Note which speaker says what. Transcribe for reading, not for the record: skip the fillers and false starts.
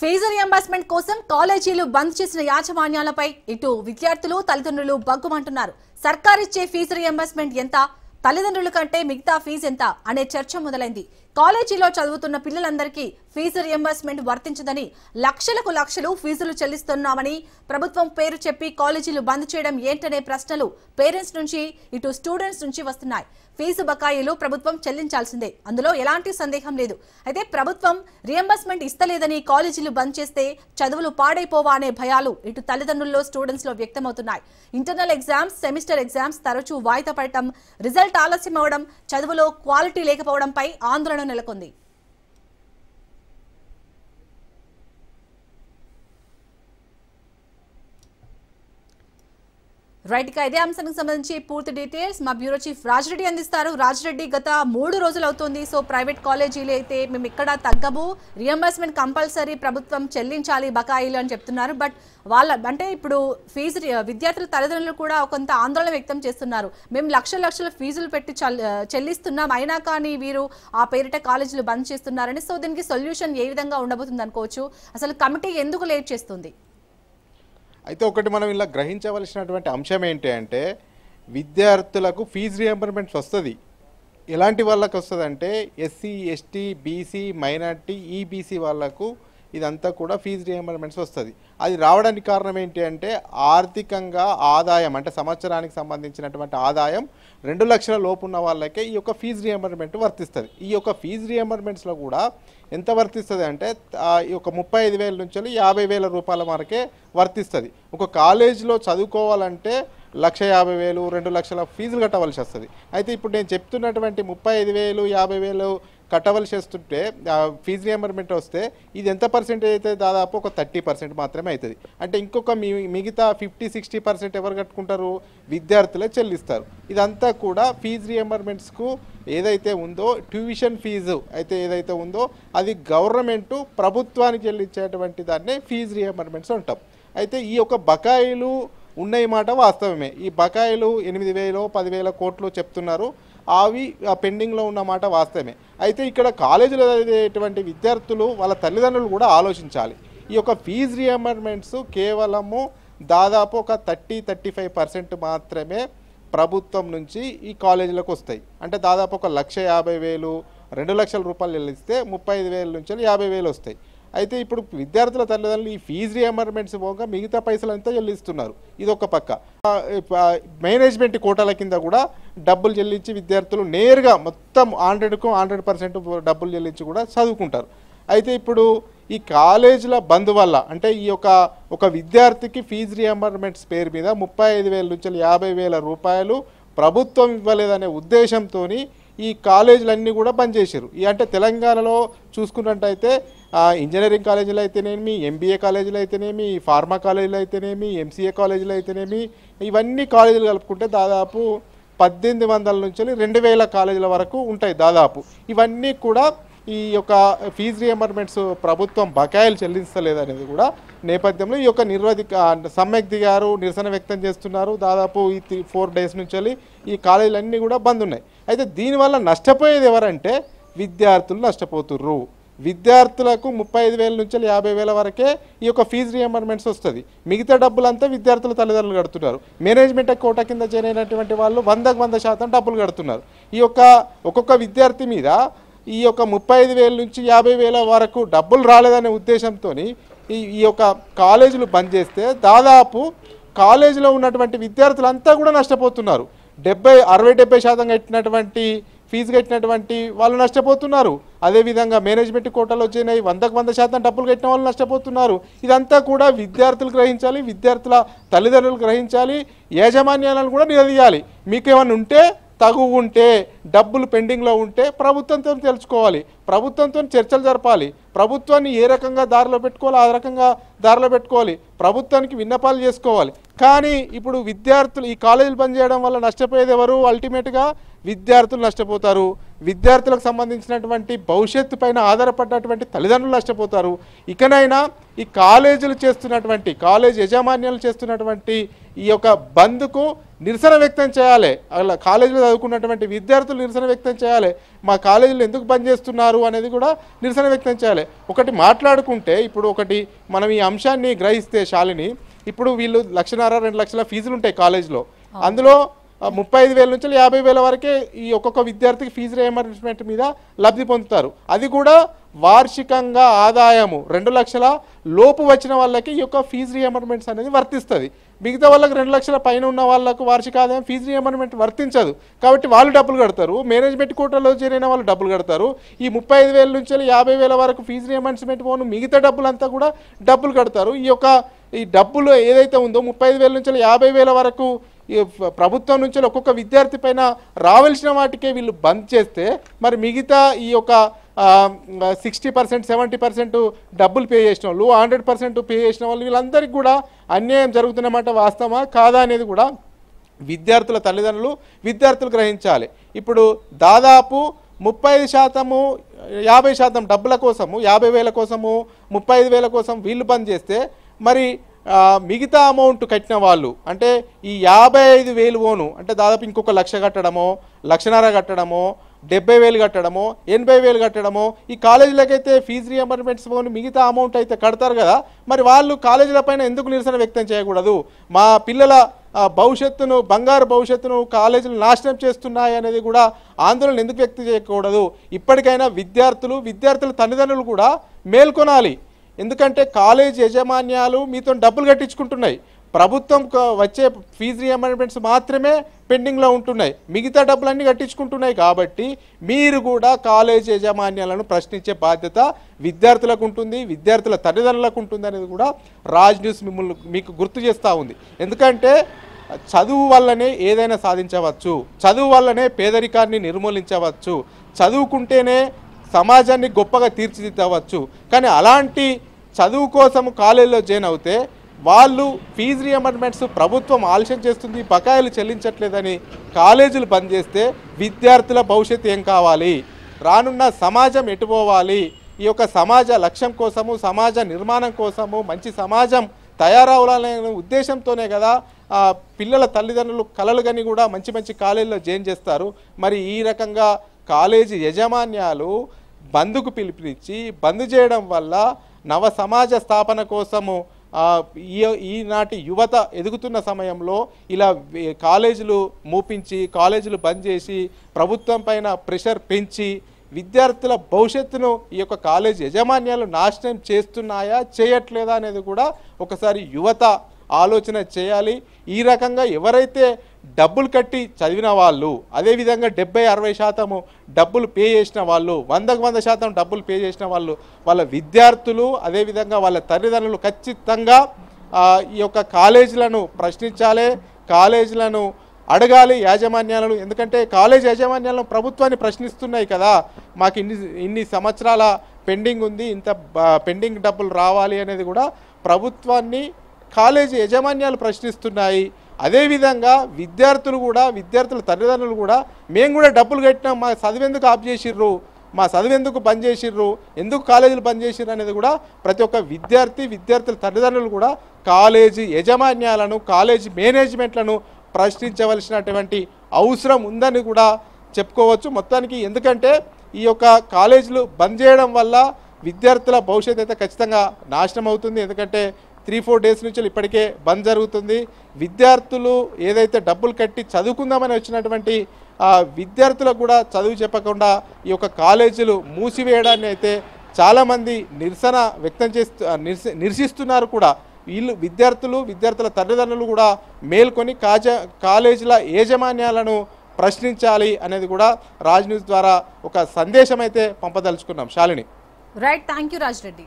Speaker 1: Fee reimbursement కోసం కాలేజీలు బంద్ చేసిన యాజమాన్యాలపై ఇటు విద్యార్థులు తల్లిదండ్రులు బగ్గుమంటున్నారు. సర్కారిచ్చే ఫీజు రియంబర్స్మెంట్ ఎంత, తల్లిదండ్రుల కంటే మిగతా ఫీజు ఎంత అనే చర్చ మొదలైంది. కాలేజీలో చదువుతున్న పిల్లలందరికీ ఫీజు రియంబర్స్మెంట్ వర్తించదని, లక్షలకు లక్షలు ఫీజులు చెల్లిస్తున్నామని ప్రభుత్వం పేరు చెప్పి కాలేజీలు బంద్ చేయడం ఏంటనే ప్రశ్నలు పేరెంట్స్ నుంచి ఇటు స్టూడెంట్స్ నుంచి వస్తున్నాయి. ఫీజు బకాయిలు ప్రభుత్వం చెల్లించాల్సిందే, అందులో ఎలాంటి సందేహం లేదు. అయితే ప్రభుత్వం రియంబర్స్మెంట్ ఇస్తలేదని కాలేజీలు బంద్ చేస్తే చదువులు పాడైపోవా అనే భయాలు ఇటు తల్లిదండ్రుల్లో స్టూడెంట్స్ లో వ్యక్తమవుతున్నాయి. ఇంటర్నల్ ఎగ్జామ్స్, సెమిస్టర్ ఎగ్జామ్స్ తరచూ వాయిదా పడటం, రిజల్ట్ ఆలస్యం అవడం, చదువులో క్వాలిటీ లేకపోవడంపై ఆందోళన నెలకొంది. రైట్ గా ఇదే అంశానికి సంబంధించి పూర్తి డీటెయిల్స్ మా బ్యూరో చీఫ్ రాజరెడ్డి అందిస్తారు. రాజరెడ్డి, గత 3 రోజులు అవుతుంది. సో ప్రైవేట్ కాలేజీలు అయితే మేము ఇక్కడ తగ్గము, రియంబర్స్మెంట్ కంపల్సరీ ప్రభుత్వం చెల్లించాలి బకాయిలు అని చెప్తున్నారు. బట్ వాళ్ళ అంటే ఇప్పుడు ఫీజు విద్యార్థుల తల్లిదండ్రులు కూడా కొంత ఆందోళన వ్యక్తం చేస్తున్నారు. మేము లక్షల ఫీజులు పెట్టి చెల్లిస్తున్నాం, అయినా కానీ వీరు ఆ పేరిట కాలేజీలు బంద్ చేస్తున్నారని. సో దీనికి సొల్యూషన్ ఏ విధంగా ఉండబోతుంది అనుకోవచ్చు? అసలు కమిటీ ఎందుకు లేట్ చేస్తుంది?
Speaker 2: అయితే ఒకటి మనం ఇలా గ్రహించవలసినటువంటి అంశం ఏంటి అంటే, విద్యార్థులకు ఫీజు రియంబర్స్మెంట్స్ వస్తుంది. ఎలాంటి వాళ్ళకి వస్తుంది అంటే SC, ST, BC, minority, EBC వాళ్ళకు ఇదంతా కూడా ఫీజు రియంబర్స్మెంట్స్ వస్తుంది. అది రావడానికి కారణం ఏంటి అంటే, ఆర్థికంగా ఆదాయం అంటే సంవత్సరానికి సంబంధించినటువంటి ఆదాయం 2 లక్షల లోపు ఉన్న వాళ్ళకే ఈ యొక్క ఫీజు రియంబర్స్మెంట్ వర్తిస్తుంది. ఈ యొక్క ఫీజు రియంబర్స్మెంట్స్లో కూడా ఎంత వర్తిస్తుంది అంటే ఈ యొక్క 35,000 నుంచి 50,000 రూపాయల వరకే వర్తిస్తుంది. ఒక కాలేజీలో చదువుకోవాలంటే 1,50,000, 2 లక్షల ఫీజులు కట్టవలసి వస్తుంది. అయితే ఇప్పుడు నేను చెప్తున్నటువంటి 35,000, 50,000 కట్టవలసి వస్తుంటే ఫీజు రియంబర్స్మెంట్ వస్తే ఇది ఎంత పర్సెంటేజ్ అయితే దాదాపు ఒక 30% మాత్రమే అవుతుంది. అంటే ఇంకొక మిగతా 50-60% ఎవరు కట్టుకుంటారు? విద్యార్థులే చెల్లిస్తారు. ఇదంతా కూడా ఫీజు రియంబర్స్మెంట్స్కు ఏదైతే ఉందో ట్యూషన్ ఫీజు అయితే ఏదైతే ఉందో అది గవర్నమెంటు ప్రభుత్వానికి చెల్లించేటువంటి దాన్నే ఫీజు రియంబర్స్మెంట్స్ అంటాం. అయితే ఈ యొక్క బకాయిలు ఉన్నాయి మాట వాస్తవమే. ఈ బకాయిలు 8,000, 10,000 కోట్లు చెప్తున్నారు. అవి పెండింగ్లో ఉన్న మాట వాస్తవమే. అయితే ఇక్కడ కాలేజీలో చదివేటువంటి విద్యార్థులు వాళ్ళ తల్లిదండ్రులు కూడా ఆలోచించాలి. ఈ యొక్క ఫీజు రియంబర్స్మెంట్స్ కేవలము దాదాపు ఒక 30-35% మాత్రమే ప్రభుత్వం నుంచి ఈ కాలేజీలకు వస్తాయి. అంటే దాదాపు ఒక 1,50,000, 2 లక్షల రూపాయలు చెల్లిస్తే 35,000 నుంచి 50,000 వస్తాయి. అయితే ఇప్పుడు విద్యార్థుల తల్లిదండ్రులు ఈ ఫీజు రియంబర్స్మెంట్స్ పోగా మిగతా పైసలంతా చెల్లిస్తున్నారు. ఇది ఒక పక్క. మేనేజ్మెంట్ కోటాల కింద కూడా డబ్బులు చెల్లించి విద్యార్థులు నేరుగా మొత్తం 100% డబ్బులు చెల్లించి కూడా చదువుకుంటారు. అయితే ఇప్పుడు ఈ కాలేజీల బంద్ వల్ల అంటే ఈ ఒక విద్యార్థికి ఫీజు రియంబర్స్మెంట్స్ పేరు మీద 35,000 నుంచి 50,000 రూపాయలు ప్రభుత్వం ఇవ్వలేదనే ఉద్దేశంతో ఈ కాలేజీలన్నీ కూడా బంద్ చేశారు. అంటే తెలంగాణలో చూసుకున్నట్టయితే ఇంజనీరింగ్ కాలేజీలు అయితేనేమి, ఎంబీఏ కాలేజీలు అయితేనేమి, ఫార్మా కాలేజీలు అయితేనేమి, ఎంసీఏ కాలేజీలు అయితేనేమి, ఇవన్నీ కాలేజీలు కలుపుకుంటే దాదాపు 1,800 నుంచి 2,000 కాలేజీల వరకు ఉంటాయి దాదాపు. ఇవన్నీ కూడా ఈ యొక్క ఫీజు రియంబర్స్మెంట్స్ ప్రభుత్వం బకాయిలు చెల్లించలేదనేది కూడా నేపథ్యంలో ఈ యొక్క సమ్మెకు దిగారు, నిరసన వ్యక్తం చేస్తున్నారు. దాదాపు ఈ 4 డేస్ నుంచి ఈ కాలేజీలన్నీ కూడా బంద్ ఉన్నాయి. అయితే దీనివల్ల నష్టపోయేది ఎవరంటే విద్యార్థులు నష్టపోతుర్రు. విద్యార్థులకు 35,000 నుంచి 50,000 వరకే ఈ యొక్క ఫీజు రియంబర్స్మెంట్స్ వస్తుంది. మిగతా డబ్బులంతా విద్యార్థుల తల్లిదండ్రులు కడుతున్నారు. మేనేజ్మెంట్ కోటా కింద చేరినటువంటి వాళ్ళు 100% డబ్బులు కడుతున్నారు. ఈ యొక్క ఒక్కొక్క విద్యార్థి మీద ఈ యొక్క 35,000 నుంచి 50,000 వరకు డబ్బులు రాలేదనే ఉద్దేశంతో ఈ యొక్క కాలేజీలు బంద్ చేస్తే దాదాపు కాలేజీలో ఉన్నటువంటి విద్యార్థులంతా కూడా నష్టపోతున్నారు. 60-70% కట్టినటువంటి ఫీజు కట్టినటువంటి వాళ్ళు నష్టపోతున్నారు. అదేవిధంగా మేనేజ్మెంట్ కోటాలో వచ్చినాయి 100% డబ్బులు కట్టిన వాళ్ళు నష్టపోతున్నారు. ఇదంతా కూడా విద్యార్థులు గ్రహించాలి, విద్యార్థుల తల్లిదండ్రులు గ్రహించాలి, యాజమాన్యాలను కూడా నిలదీయాలి. మీకేమన్నా ఉంటే తగు ఉంటే డబ్బులు పెండింగ్లో ఉంటే ప్రభుత్వంతో తెలుసుకోవాలి, ప్రభుత్వంతో చర్చలు జరపాలి, ప్రభుత్వాన్ని ఏ రకంగా దారిలో పెట్టుకోవాలి ఆ రకంగా దారిలో పెట్టుకోవాలి, ప్రభుత్వానికి విన్నపాలు చేసుకోవాలి. కానీ ఇప్పుడు విద్యార్థులు ఈ కాలేజీలు బంద్ చేయడం వల్ల నష్టపోయేది ఎవరు? అల్టిమేట్గా విద్యార్థులు నష్టపోతారు. విద్యార్థులకు సంబంధించినటువంటి భవిష్యత్తు పైన ఆధారపడినటువంటి తల్లిదండ్రులు నష్టపోతారు. ఇకనైనా ఈ కాలేజీలు చేస్తున్నటువంటి కాలేజ్ యాజమాన్యాలు చేస్తున్నటువంటి ఈ యొక్క బంద్కు నిరసన వ్యక్తం చేయాలి. అలా కాలేజీలో చదువుకున్నటువంటి విద్యార్థులు నిరసన వ్యక్తం చేయాలి. మా కాలేజీలు ఎందుకు బంద్ చేస్తున్నారు అనేది కూడా నిరసన వ్యక్తం చేయాలి. ఒకటి మాట్లాడుకుంటే ఇప్పుడు ఒకటి మనం ఈ అంశాన్ని గ్రహిస్తే శాలిని, ఇప్పుడు వీళ్ళు 1,50,000 2 లక్షల ఫీజులు ఉంటాయి కాలేజీలో. అందులో 35,000 నుంచి 50,000 వరకే ఈ ఒక్కొక్క విద్యార్థికి ఫీజు రియంబర్స్మెంట్ మీద లబ్ధి పొందుతారు. అది కూడా వార్షికంగా ఆదాయము 2 లక్షల లోపు వచ్చిన వాళ్ళకి ఈ యొక్క ఫీజు రియంబర్స్మెంట్స్ అనేది వర్తిస్తుంది. మిగతా వాళ్ళకి 2 లక్షల పైన ఉన్న వాళ్ళకు వార్షిక ఆదాయం ఫీజు రియంబర్స్మెంట్ వర్తించదు. కాబట్టి వాళ్ళు డబ్బులు కడతారు, మేనేజ్మెంట్ కోటాలో చేరిన వాళ్ళు డబ్బులు కడతారు. ఈ 35,000 నుంచి 50,000 వరకు ఫీజు రియంబర్స్మెంట్ పోను మిగతా డబ్బులంతా కూడా డబ్బులు కడతారు. ఈ డబ్బులు ఏదైతే ఉందో 35,000 నుంచి 50,000 వరకు ప్రభుత్వం నుంచి ఒక్కొక్క విద్యార్థి పైన రావాల్సిన వాటికే వీళ్ళు బంద్ చేస్తే మరి మిగతా ఈ యొక్క 60% 70% డబ్బులు పే చేసిన వాళ్ళు 100% పే చేసిన వాళ్ళు వీళ్ళందరికీ కూడా అన్యాయం జరుగుతున్నమాట వాస్తవమా కాదా అనేది కూడా విద్యార్థుల తల్లిదండ్రులు విద్యార్థులు గ్రహించాలి. ఇప్పుడు దాదాపు 30% 50% డబ్బుల కోసము 50,000 కోసము 35,000 కోసం వీళ్ళు బంద్ చేస్తే మరి మిగతా అమౌంట్ కట్టిన వాళ్ళు అంటే ఈ 55,000 ఓను అంటే దాదాపు ఇంకొక 1,00,000 కట్టడమో 1,50,000 కట్టడమో 70,000 కట్టడమో 80,000 కట్టడమో ఈ కాలేజీలకైతే ఫీజు రియంబర్స్మెంట్స్ పోను మిగతా అమౌంట్ అయితే కడతారు కదా, మరి వాళ్ళు కాలేజీల పైన ఎందుకు నిరసన వ్యక్తం చేయకూడదు? మా పిల్లల భవిష్యత్తును బంగారు భవిష్యత్తును కాలేజీలు నాశనం చేస్తున్నాయి అనేది కూడా ఆందోళన ఎందుకు వ్యక్తం చేయకూడదు? ఇప్పటికైనా విద్యార్థుల తల్లిదండ్రులు కూడా మేల్కొనాలి. ఎందుకంటే కాలేజ్ యాజమాన్యాలు మీతో డబ్బులు కట్టించుకుంటున్నాయి, ప్రభుత్వం వచ్చే ఫీజు రియంబర్స్మెంట్స్ మాత్రమే పెండింగ్లో ఉంటున్నాయి, మిగతా డబ్బులన్నీ కట్టించుకుంటున్నాయి. కాబట్టి మీరు కూడా కాలేజ్ యాజమాన్యాలను ప్రశ్నించే బాధ్యత విద్యార్థులకు ఉంటుంది, విద్యార్థుల తల్లిదండ్రులకు ఉంటుంది అనేది కూడా రాజ్ న్యూస్ మీకు గుర్తు చేస్తూ ఉంది. ఎందుకంటే చదువు వల్లనే ఏదైనా సాధించవచ్చు, చదువు వల్లనే పేదరికాన్ని నిర్మూలించవచ్చు, చదువుకుంటేనే సమాజాన్ని గొప్పగా తీర్చిదిద్దవచ్చు. కానీ అలాంటి చదువు కోసం కాలేజీలో జాయిన్ అవుతే వాళ్ళు ఫీజు రియంబర్స్మెంట్స్ ప్రభుత్వం ఆలస్యం చేస్తుంది, బకాయిలు చెల్లించట్లేదని కాలేజీలు బంద్ చేస్తే విద్యార్థుల భవిష్యత్తు ఏం కావాలి? రానున్న సమాజం ఎటుపోవాలి? ఈ యొక్క సమాజ లక్ష్యం కోసము సమాజ నిర్మాణం కోసము మంచి సమాజం తయారవ్వాలనే ఉద్దేశంతోనే కదా పిల్లల తల్లిదండ్రులు కలలు కానీ కూడా మంచి మంచి కాలేజీలో జాయిన్ చేస్తారు. మరి ఈ రకంగా కాలేజీ యాజమాన్యాలు బంద్కు పిలుపునిచ్చి బంద్ చేయడం వల్ల నవ సమాజ స్థాపన కోసము ఈనాటి యువత ఎదుగుతున్న సమయంలో ఇలా కాలేజీలు మూపించి కాలేజీలు బంద్ చేసి ప్రభుత్వం పైన ప్రెషర్ పెంచి విద్యార్థుల భవిష్యత్తును ఈ యొక్క కాలేజీ యాజమాన్యాలు నాశనం చేస్తున్నాయా చేయట్లేదా అనేది కూడా ఒకసారి యువత ఆలోచన చేయాలి. ఈ రకంగా ఎవరైతే డబ్బులు కట్టి చదివిన వాళ్ళు, అదేవిధంగా 70-60% డబ్బులు పే చేసిన వాళ్ళు, 100% డబ్బులు పే చేసిన వాళ్ళు, వాళ్ళ విద్యార్థులు అదేవిధంగా వాళ్ళ తల్లిదండ్రులు ఖచ్చితంగా ఈ యొక్క కాలేజీలను ప్రశ్నించాలి, కాలేజీలను అడగాలి యాజమాన్యాలను. ఎందుకంటే కాలేజ్ యాజమాన్యాలను ప్రభుత్వాన్ని ప్రశ్నిస్తున్నాయి కదా, మాకు ఇన్ని సంవత్సరాల పెండింగ్ ఉంది, ఇంత పెండింగ్ డబ్బులు రావాలి అనేది కూడా ప్రభుత్వాన్ని కాలేజీ యాజమాన్యాలు ప్రశ్నిస్తున్నాయి. అదేవిధంగా విద్యార్థుల తల్లిదండ్రులు కూడా మేము కూడా డబ్బులు కట్టినాం, మా చదివేందుకు ఆఫ్ చేసిర్రు, మా చదివేందుకు బంద్ చేసిర్రు, ఎందుకు కాలేజీలు బంద్ చేసిర్రు అనేది కూడా ప్రతి ఒక్క విద్యార్థుల తల్లిదండ్రులు కూడా కాలేజీ యాజమాన్యాలను కాలేజీ మేనేజ్మెంట్లను ప్రశ్నించవలసినటువంటి అవసరం ఉందని కూడా చెప్పుకోవచ్చు మొత్తానికి. ఎందుకంటే ఈ యొక్క కాలేజీలు బంద్ చేయడం వల్ల విద్యార్థుల భవిష్యత్తు అయితే ఖచ్చితంగా నాశనం అవుతుంది. ఎందుకంటే 3-4 డేస్ నుంచి ఇప్పటికే బంద్ జరుగుతుంది. విద్యార్థులు ఏదైతే డబ్బులు కట్టి చదువుకుందామని వచ్చినటువంటి విద్యార్థులకు కూడా చదువు చెప్పకుండా ఈ యొక్క కాలేజీలు మూసివేయడాన్ని అయితే చాలామంది నిరసన వ్యక్తం నిరసిస్తున్నారు కూడా. విద్యార్థుల తల్లిదండ్రులు కూడా మేల్కొని కాలేజీల యాజమాన్యాలను ప్రశ్నించాలి అనేది కూడా రాజ్ న్యూస్ ద్వారా ఒక సందేశం అయితే పంపదలుచుకున్నాం. Shalini.
Speaker 1: Right, thank you Raj Reddy.